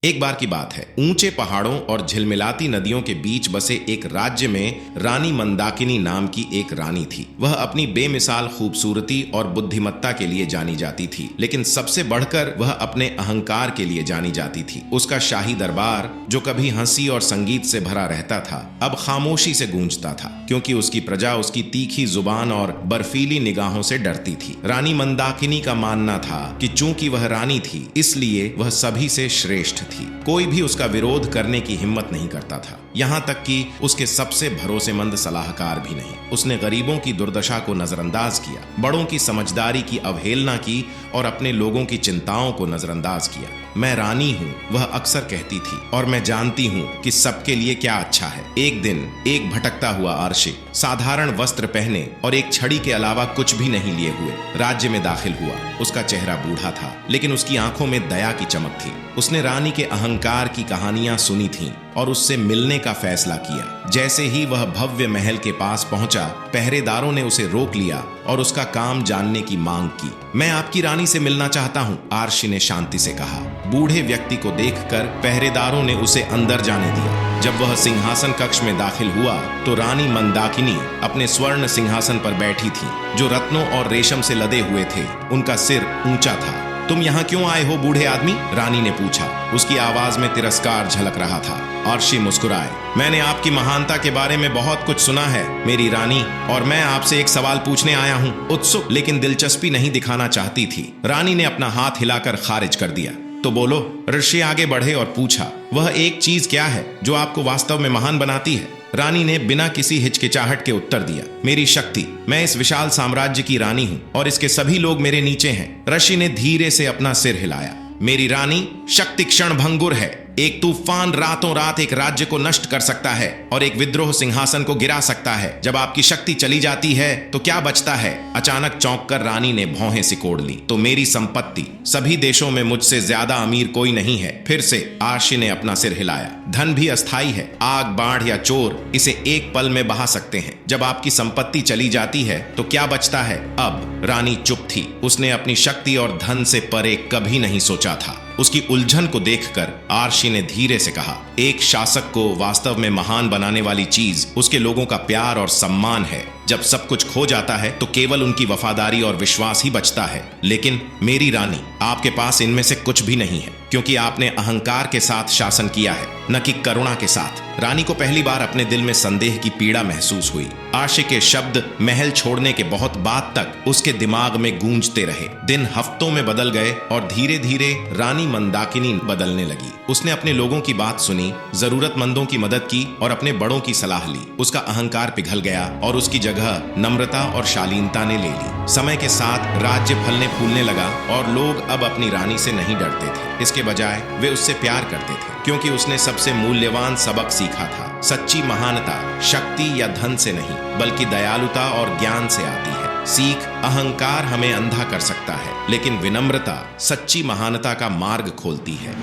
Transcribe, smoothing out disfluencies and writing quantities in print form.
एक बार की बात है, ऊंचे पहाड़ों और झिलमिलाती नदियों के बीच बसे एक राज्य में रानी मंदाकिनी नाम की एक रानी थी। वह अपनी बेमिसाल खूबसूरती और बुद्धिमत्ता के लिए जानी जाती थी, लेकिन सबसे बढ़कर वह अपने अहंकार के लिए जानी जाती थी। उसका शाही दरबार, जो कभी हंसी और संगीत से भरा रहता था, अब खामोशी से गूंजता था, क्योंकि उसकी प्रजा उसकी तीखी जुबान और बर्फीली निगाहों से डरती थी। रानी मंदाकिनी का मानना था कि चूंकि वह रानी थी, इसलिए वह सभी से श्रेष्ठ थी। कोई भी उसका विरोध करने की हिम्मत नहीं करता था, यहाँ तक कि उसके सबसे भरोसेमंद सलाहकार भी नहीं। उसने गरीबों की दुर्दशा को नजरअंदाज किया, बड़ों की समझदारी की अवहेलना की और अपने लोगों की चिंताओं को नजरअंदाज किया। मैं रानी हूँ, वह अक्सर कहती थी, और मैं जानती हूँ कि सबके लिए क्या अच्छा है। एक दिन एक भटकता हुआ आर्शी साधारण वस्त्र पहने और एक छड़ी के अलावा कुछ भी नहीं लिए हुए राज्य में दाखिल हुआ। उसका चेहरा बूढ़ा था, लेकिन उसकी आंखों में दया की चमक थी। उसने रानी के अहंकार की कहानियां सुनी थीं और उससे मिलने का फैसला किया। जैसे ही वह भव्य महल के पास पहुंचा, पहरेदारों ने उसे रोक लिया और उसका काम जानने की मांग की। मैं आपकी रानी से मिलना चाहता हूं, आर्शी ने शांति से कहा। बूढ़े व्यक्ति को देखकर पहरेदारों ने उसे अंदर जाने दिया। जब वह सिंहासन कक्ष में दाखिल हुआ तो रानी मंदाकिनी अपने स्वर्ण सिंहासन पर बैठी थी, जो रत्नों और रेशम से लदे हुए थे। उनका सिर ऊंचा था। तुम यहाँ क्यों आए हो, बूढ़े आदमी? रानी ने पूछा। उसकी आवाज में तिरस्कार झलक रहा था। आर्शी मुस्कुराए। मैंने आपकी महानता के बारे में बहुत कुछ सुना है, मेरी रानी, और मैं आपसे एक सवाल पूछने आया हूँ। उत्सुक लेकिन दिलचस्पी नहीं दिखाना चाहती थी, रानी ने अपना हाथ हिलाकर खारिज कर दिया। तो बोलो। ऋषि आगे बढ़े और पूछा, वह एक चीज क्या है जो आपको वास्तव में महान बनाती है? रानी ने बिना किसी हिचकिचाहट के उत्तर दिया, मेरी शक्ति। मैं इस विशाल साम्राज्य की रानी हूँ और इसके सभी लोग मेरे नीचे हैं। ऋषि ने धीरे से अपना सिर हिलाया। मेरी रानी, शक्ति क्षण भंगुर है। एक तूफान रातों रात एक राज्य को नष्ट कर सकता है और एक विद्रोह सिंहासन को गिरा सकता है। जब आपकी शक्ति चली जाती है तो क्या बचता है? अचानक चौंककर रानी ने भौहें सिकोड़ ली। तो मेरी संपत्ति, सभी देशों में मुझसे ज्यादा अमीर कोई नहीं है। फिर से आर्शी ने अपना सिर हिलाया। धन भी अस्थाई है, आग, बाढ़ या चोर इसे एक पल में बहा सकते हैं। जब आपकी संपत्ति चली जाती है तो क्या बचता है? अब रानी चुप थी। उसने अपनी शक्ति और धन से परे कभी नहीं सोचा था। उसकी उलझन को देखकर आर्शी ने धीरे से कहा, एक शासक को वास्तव में महान बनाने वाली चीज उसके लोगों का प्यार और सम्मान है। जब सब कुछ खो जाता है तो केवल उनकी वफादारी और विश्वास ही बचता है। लेकिन मेरी रानी, आपके पास इनमें से कुछ भी नहीं है, क्योंकि आपने अहंकार के साथ शासन किया है, न कि करुणा के साथ। रानी को पहली बार अपने दिल में संदेह की पीड़ा महसूस हुई। आर्शी के शब्द महल छोड़ने के बहुत बाद तक उसके दिमाग में गूंजते रहे। दिन हफ्तों में बदल गए और धीरे धीरे रानी मंदाकिनी बदलने लगी। उसने अपने लोगों की बात सुनी, जरूरतमंदों की मदद की और अपने बड़ों की सलाह ली। उसका अहंकार पिघल गया और उसकी जगह नम्रता और शालीनता ने ले ली। समय के साथ राज्य फलने फूलने लगा और लोग अब अपनी रानी से नहीं डरते थे। इसके बजाय वे उससे प्यार करते थे, क्योंकि उसने सबसे मूल्यवान सबक सीखा था। सच्ची महानता शक्ति या धन से नहीं, बल्कि दयालुता और ज्ञान से आती है। सीख, अहंकार हमें अंधा कर सकता है, लेकिन विनम्रता सच्ची महानता का मार्ग खोलती है।